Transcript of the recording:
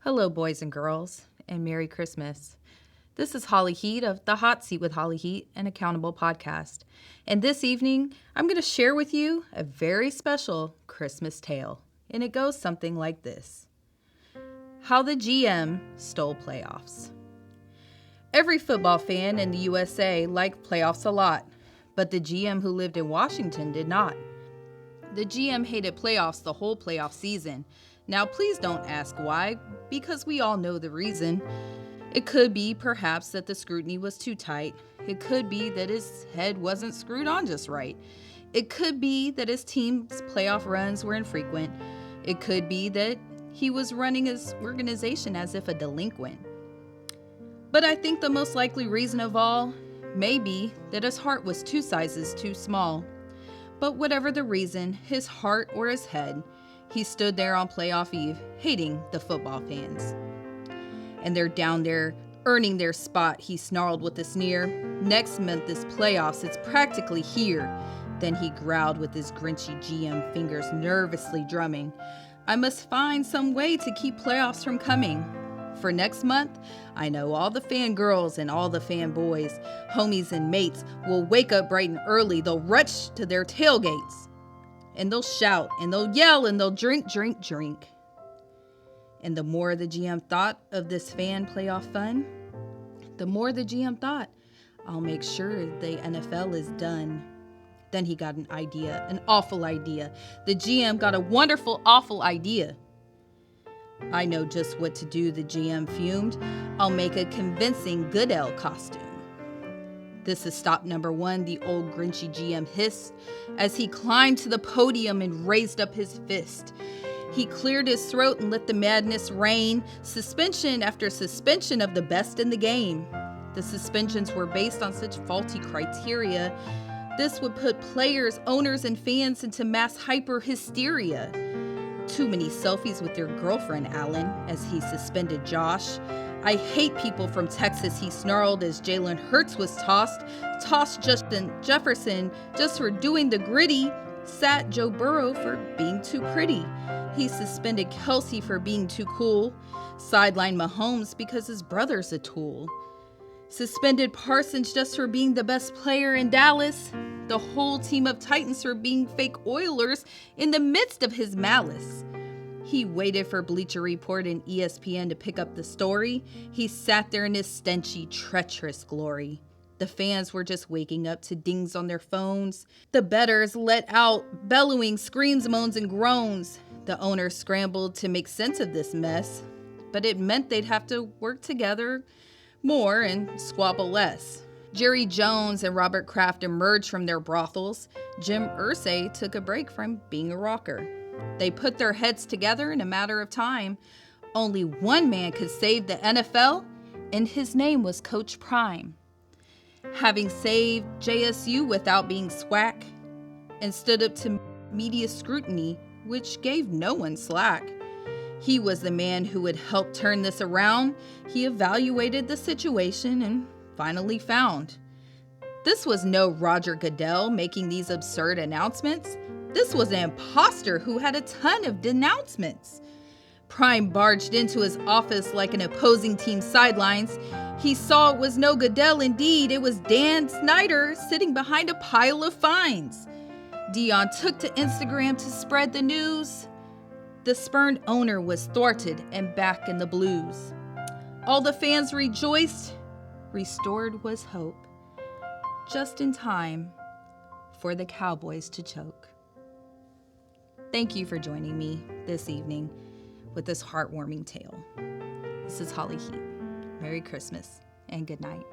Hello, boys and girls, and Merry Christmas. This is Holly Heat of the Hot Seat with Holly Heat, an accountable podcast. And this evening, I'm going to share with you a very special Christmas tale. And it goes something like this. How the GM stole playoffs. Every football fan in the USA liked playoffs a lot, but the GM who lived in Washington did not. The GM hated playoffs the whole playoff season. Now, please don't ask why, because we all know the reason. It could be, perhaps, that the scrutiny was too tight. It could be that his head wasn't screwed on just right. It could be that his team's playoff runs were infrequent. It could be that he was running his organization as if a delinquent. But I think the most likely reason of all may be that his heart was 2 sizes too small. But whatever the reason, his heart or his head, he stood there on playoff eve, hating the football fans. And they're down there, earning their spot, he snarled with a sneer. Next month is playoffs, it's practically here. Then he growled with his grinchy GM fingers nervously drumming. I must find some way to keep playoffs from coming. For next month, I know all the fangirls and all the fanboys, homies and mates will wake up bright and early. They'll rush to their tailgates. And they'll shout, and they'll yell, and they'll drink, drink, drink. And the more the GM thought of this fan playoff fun, the more the GM thought, I'll make sure the NFL is done. Then he got an idea, an awful idea. The GM got a wonderful, awful idea. I know just what to do, the GM fumed. I'll make a convincing Goodell costume. This is stop number 1, the old grinchy GM hissed as he climbed to the podium and raised up his fist. He cleared his throat and let the madness rain, suspension after suspension of the best in the game. The suspensions were based on such faulty criteria. This would put players, owners, and fans into mass hyper-hysteria. Too many selfies with your girlfriend, Allen, as he suspended Josh. I hate people from Texas, he snarled as Jalen Hurts was tossed Justin Jefferson just for doing the gritty, sat Joe Burrow for being too pretty. He suspended Kelsey for being too cool, sidelined Mahomes because his brother's a tool. Suspended Parsons just for being the best player in Dallas. The whole team of Titans for being fake Oilers in the midst of his malice. He waited for Bleacher Report and ESPN to pick up the story. He sat there in his stenchy, treacherous glory. The fans were just waking up to dings on their phones. The bettors let out bellowing screams, moans, and groans. The owners scrambled to make sense of this mess, but it meant they'd have to work together more and squabble less. Jerry Jones and Robert Kraft emerged from their brothels. Jim Irsay took a break from being a rocker. They put their heads together in a matter of time. Only one man could save the NFL, and his name was Coach Prime. Having saved JSU without being SWAC and stood up to media scrutiny, which gave no one slack. He was the man who would help turn this around. He evaluated the situation and finally found. This was no Roger Goodell making these absurd announcements. This was an imposter who had a ton of denouncements. Prime barged into his office like an opposing team's sidelines. He saw it was no Goodell indeed. It was Dan Snyder sitting behind a pile of fines. Dion took to Instagram to spread the news. The spurned owner was thwarted and back in the blues. All the fans rejoiced. Restored was hope. Just in time for the Cowboys to choke. Thank you for joining me this evening with this heartwarming tale. This is Holly Heat. Merry Christmas and good night.